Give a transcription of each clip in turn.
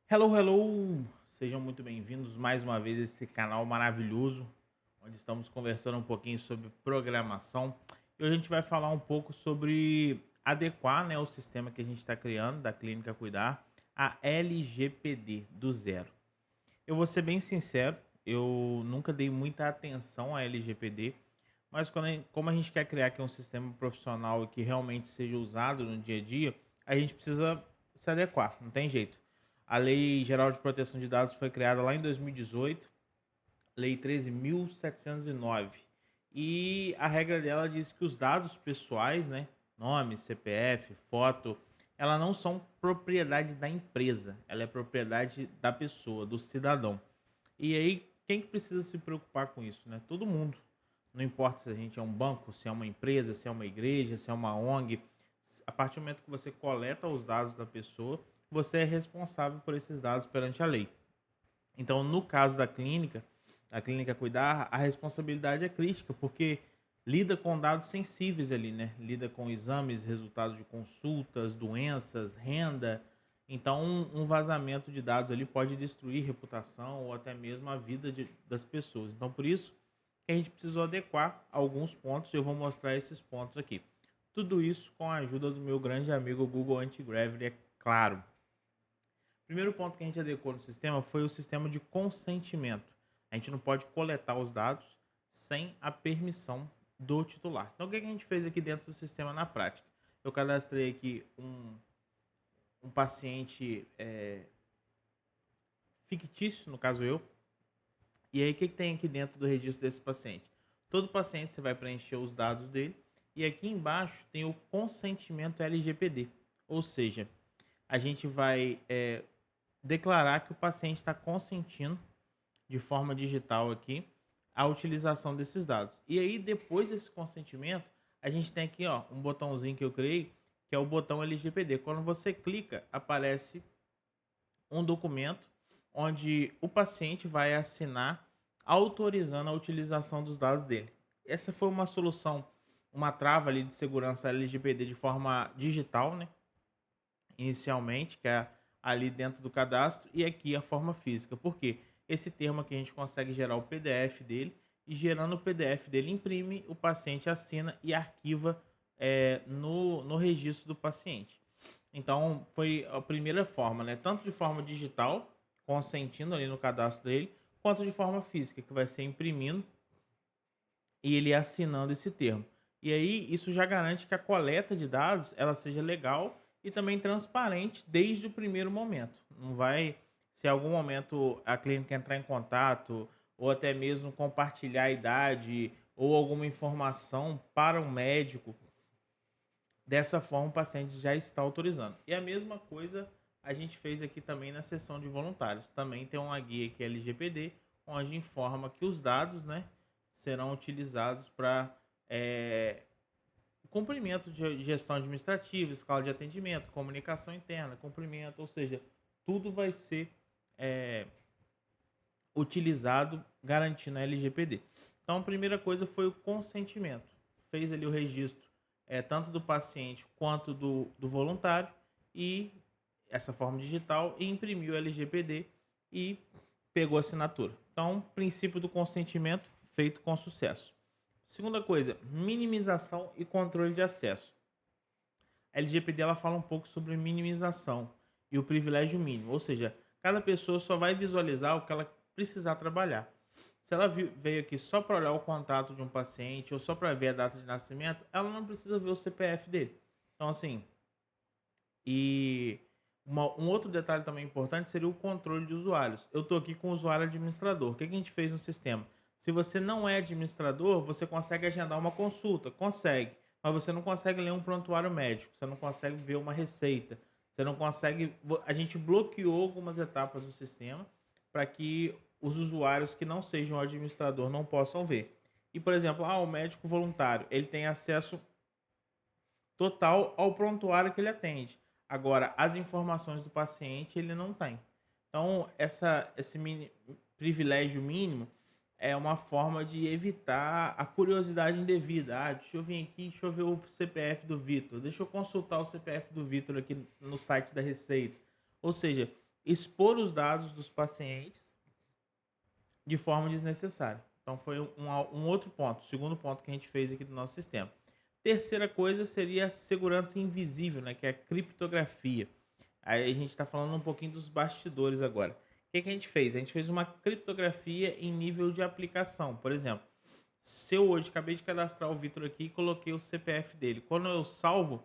Hello, hello! Sejam muito bem-vindos mais uma vez a esse canal maravilhoso, onde estamos conversando um pouquinho sobre programação. E hoje a gente vai falar um pouco sobre adequar, né, o sistema que a gente está criando da Clínica Cuidar a LGPD do zero. Eu vou ser bem sincero, eu nunca dei muita atenção a LGPD, mas como a gente quer criar aqui um sistema profissional que realmente seja usado no dia a dia, a gente precisa se adequar, não tem jeito. A Lei Geral de Proteção de Dados foi criada lá em 2018, Lei 13.709. E a regra dela diz que os dados pessoais, né, nome, CPF, foto, ela não são propriedade da empresa, ela é propriedade da pessoa, do cidadão. E aí, quem que precisa se preocupar com isso, né? Todo mundo. Não importa se a gente é um banco, se é uma empresa, se é uma igreja, se é uma ONG. A partir do momento que você coleta os dados da pessoa, você é responsável por esses dados perante a lei. Então, no caso da clínica cuidar, a responsabilidade é crítica, porque lida com dados sensíveis ali, né? Lida com exames, resultados de consultas, doenças, renda. Então, um vazamento de dados ali pode destruir reputação ou até mesmo a vida das pessoas. Então, por isso que a gente precisou adequar alguns pontos e eu vou mostrar esses pontos aqui. Tudo isso com a ajuda do meu grande amigo Google Anti-Gravity, é claro. Primeiro ponto que a gente adequou no sistema foi o sistema de consentimento. A gente não pode coletar os dados sem a permissão do titular. Então, o que a gente fez aqui dentro do sistema na prática? Eu cadastrei aqui um paciente fictício, no caso eu. E aí, o que tem aqui dentro do registro desse paciente? Todo paciente você vai preencher os dados dele. E aqui embaixo tem o consentimento LGPD. Ou seja, a gente vai declarar que o paciente está consentindo de forma digital aqui a utilização desses dados. E aí, depois desse consentimento, a gente tem aqui ó, um botãozinho que eu criei, que é o botão LGPD. Quando você clica, aparece um documento onde o paciente vai assinar autorizando a utilização dos dados dele. Essa foi uma solução, uma trava ali de segurança LGPD de forma digital, né? Inicialmente, que é ali dentro do cadastro, e aqui a forma física. Por quê? Esse termo aqui a gente consegue gerar o PDF dele, e gerando o PDF dele, imprime, o paciente assina e arquiva no registro do paciente. Então, foi a primeira forma, né? Tanto de forma digital, consentindo ali no cadastro dele, quanto de forma física, que vai ser imprimindo e ele assinando esse termo. E aí isso já garante que a coleta de dados ela seja legal e também transparente desde o primeiro momento. Não vai, se em algum momento a clínica entrar em contato ou até mesmo compartilhar a idade ou alguma informação para um médico, dessa forma o paciente já está autorizando. E a mesma coisa a gente fez aqui também na seção de voluntários. Também tem uma guia aqui LGPD, onde informa que os dados, né, serão utilizados para cumprimento de gestão administrativa, escala de atendimento, comunicação interna, cumprimento, ou seja, tudo vai ser é, utilizado garantindo a LGPD. Então, a primeira coisa foi o consentimento. Fez ali o registro tanto do paciente quanto do voluntário e essa forma digital e imprimiu o LGPD e pegou a assinatura. Então, princípio do consentimento feito com sucesso. Segunda coisa, minimização e controle de acesso. A LGPD ela fala um pouco sobre minimização e o privilégio mínimo, ou seja, cada pessoa só vai visualizar o que ela precisar trabalhar. Se ela veio aqui só para olhar o contato de um paciente ou só para ver a data de nascimento, ela não precisa ver o CPF dele. Então, assim, e um outro detalhe também importante seria o controle de usuários. Eu estou aqui com o usuário administrador. O que a gente fez no sistema? Se você não é administrador, você consegue agendar uma consulta, consegue, mas você não consegue ler um prontuário médico, você não consegue ver uma receita, você não consegue. A gente bloqueou algumas etapas do sistema para que os usuários que não sejam administrador não possam ver. E, por exemplo, o médico voluntário, ele tem acesso total ao prontuário que ele atende. Agora, as informações do paciente ele não tem. Então, esse privilégio mínimo é uma forma de evitar a curiosidade indevida. Deixa eu vir aqui, deixa eu ver o CPF do Vitor, deixa eu consultar o CPF do Vitor aqui no site da Receita. Ou seja, expor os dados dos pacientes de forma desnecessária. Então foi um outro ponto, o segundo ponto que a gente fez aqui do nosso sistema. Terceira coisa seria a segurança invisível, né, que é a criptografia. Aí a gente está falando um pouquinho dos bastidores agora. O que que a gente fez? A gente fez uma criptografia em nível de aplicação. Por exemplo, se eu hoje acabei de cadastrar o Vitor aqui e coloquei o CPF dele, quando eu salvo,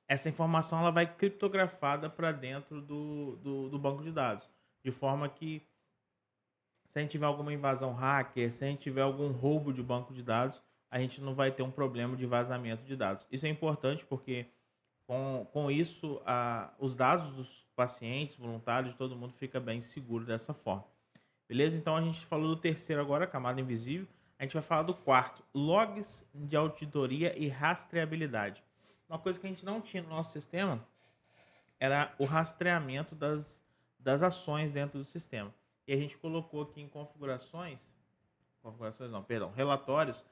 essa informação ela vai criptografada para dentro do banco de dados, de forma que se a gente tiver alguma invasão hacker, se a gente tiver algum roubo de banco de dados, a gente não vai ter um problema de vazamento de dados. Isso é importante porque com isso os dados dos pacientes, voluntários, todo mundo fica bem seguro dessa forma. Beleza? Então a gente falou do terceiro agora, camada invisível. A gente vai falar do quarto, logs de auditoria e rastreabilidade. Uma coisa que a gente não tinha no nosso sistema era o rastreamento das ações dentro do sistema. E a gente colocou aqui em configurações não, perdão, relatórios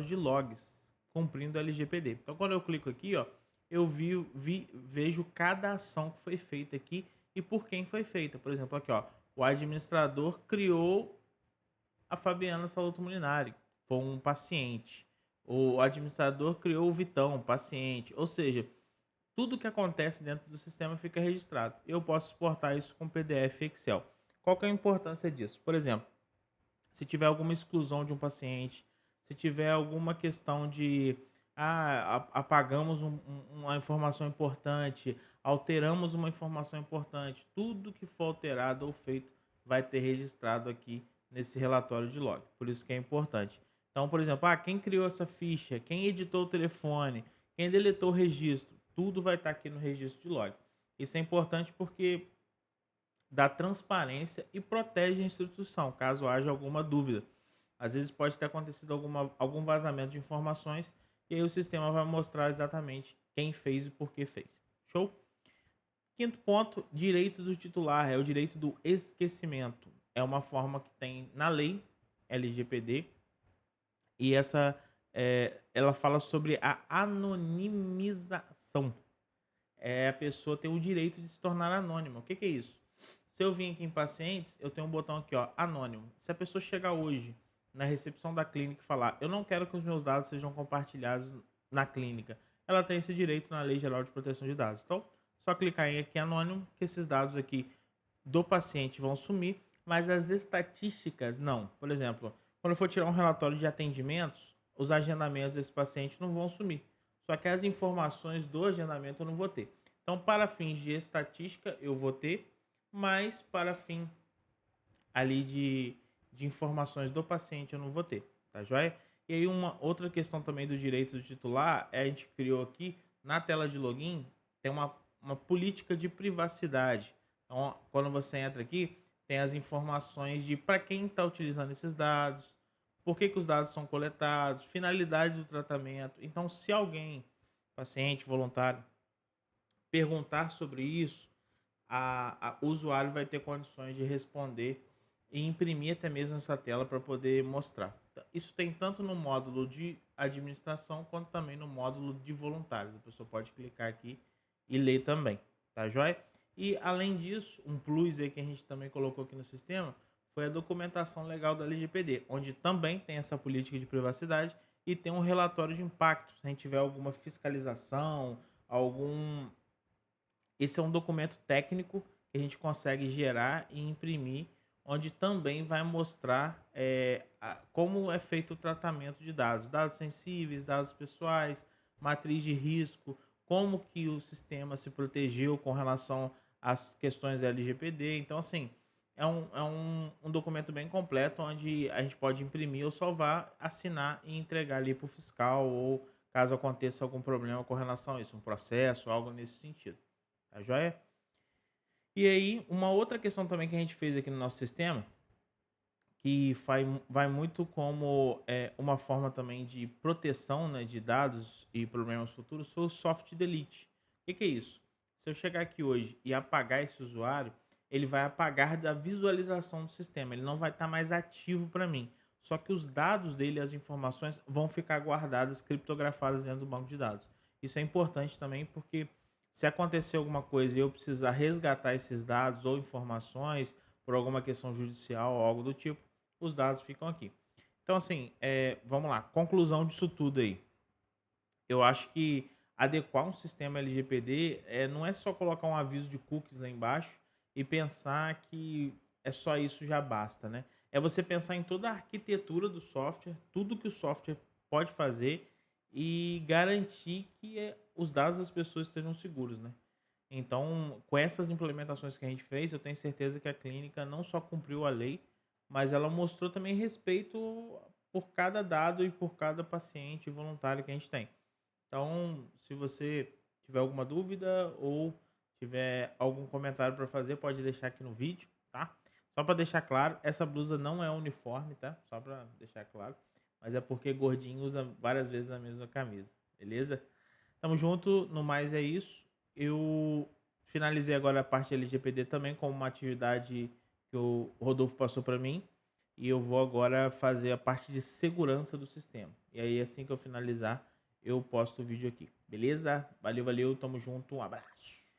de logs cumprindo o LGPD. Então quando eu clico aqui, ó, eu vejo cada ação que foi feita aqui e por quem foi feita. Por exemplo, aqui, ó, o administrador criou a Fabiana Salotto Molinari, foi um paciente. O administrador criou o Vitão, um paciente. Ou seja, tudo que acontece dentro do sistema fica registrado. Eu posso exportar isso com PDF e Excel. Qual que é a importância disso? Por exemplo, se tiver alguma exclusão de um paciente, se tiver alguma questão de apagamos uma informação importante, alteramos uma informação importante, tudo que for alterado ou feito vai ter registrado aqui nesse relatório de log. Por isso que é importante. Então, por exemplo, quem criou essa ficha, quem editou o telefone, quem deletou o registro, tudo vai estar aqui no registro de log. Isso é importante porque dá transparência e protege a instituição, caso haja alguma dúvida. Às vezes pode ter acontecido algum vazamento de informações e aí o sistema vai mostrar exatamente quem fez e por que fez. Show? Quinto ponto, direito do titular, é o direito do esquecimento. É uma forma que tem na lei LGPD e ela fala sobre a anonimização. A pessoa tem o direito de se tornar anônima. O que que é isso? Se eu vim aqui em pacientes, eu tenho um botão aqui, ó, anônimo. Se a pessoa chegar hoje na recepção da clínica e falar, eu não quero que os meus dados sejam compartilhados na clínica, ela tem esse direito na Lei Geral de Proteção de Dados. Então, só clicar em aqui anônimo, que esses dados aqui do paciente vão sumir, mas as estatísticas não. Por exemplo, quando eu for tirar um relatório de atendimentos, os agendamentos desse paciente não vão sumir. Só que as informações do agendamento eu não vou ter. Então, para fins de estatística, eu vou ter, mas para fim ali de informações do paciente eu não vou ter, tá joia? E aí uma outra questão também do direito do titular, a gente criou aqui na tela de login, tem uma política de privacidade. Então, quando você entra aqui, tem as informações de para quem está utilizando esses dados, por que os dados são coletados, finalidade do tratamento. Então, se alguém, paciente, voluntário, perguntar sobre isso, o usuário vai ter condições de responder e imprimir até mesmo essa tela para poder mostrar. Isso tem tanto no módulo de administração quanto também no módulo de voluntários. A pessoa pode clicar aqui e ler também, tá joia? E além disso, um plus aí que a gente também colocou aqui no sistema foi a documentação legal da LGPD, onde também tem essa política de privacidade e tem um relatório de impacto. Se a gente tiver alguma fiscalização, esse é um documento técnico que a gente consegue gerar e imprimir, onde também vai mostrar como é feito o tratamento de dados, dados sensíveis, dados pessoais, matriz de risco, como que o sistema se protegeu com relação às questões LGPD. Então, assim, é um documento bem completo, onde a gente pode imprimir ou salvar, assinar e entregar ali para o fiscal, ou caso aconteça algum problema com relação a isso, um processo, algo nesse sentido. Tá joia? E aí, uma outra questão também que a gente fez aqui no nosso sistema, que vai muito como uma forma também de proteção, né, de dados e problemas futuros, foi o soft delete. O que que é isso? Se eu chegar aqui hoje e apagar esse usuário, ele vai apagar da visualização do sistema, ele não vai estar mais ativo para mim. Só que os dados dele, as informações, vão ficar guardadas, criptografadas dentro do banco de dados. Isso é importante também porque Se acontecer alguma coisa e eu precisar resgatar esses dados ou informações por alguma questão judicial ou algo do tipo, os dados ficam aqui. Então, assim, vamos lá. Conclusão disso tudo aí. Eu acho que adequar um sistema LGPD não é só colocar um aviso de cookies lá embaixo e pensar que é só isso já basta, né? É você pensar em toda a arquitetura do software, tudo que o software pode fazer e garantir que os dados das pessoas estejam seguros, né? Então, com essas implementações que a gente fez, eu tenho certeza que a clínica não só cumpriu a lei, mas ela mostrou também respeito por cada dado e por cada paciente voluntário que a gente tem. Então, se você tiver alguma dúvida ou tiver algum comentário para fazer, pode deixar aqui no vídeo, tá? Só para deixar claro, essa blusa não é uniforme, tá? Só para deixar claro, mas é porque gordinho usa várias vezes a mesma camisa, beleza? Tamo junto, no mais é isso. Eu finalizei agora a parte LGPD também como uma atividade que o Rodolfo passou para mim. E eu vou agora fazer a parte de segurança do sistema. E aí, assim que eu finalizar, eu posto o vídeo aqui. Beleza? Valeu, valeu, tamo junto, um abraço.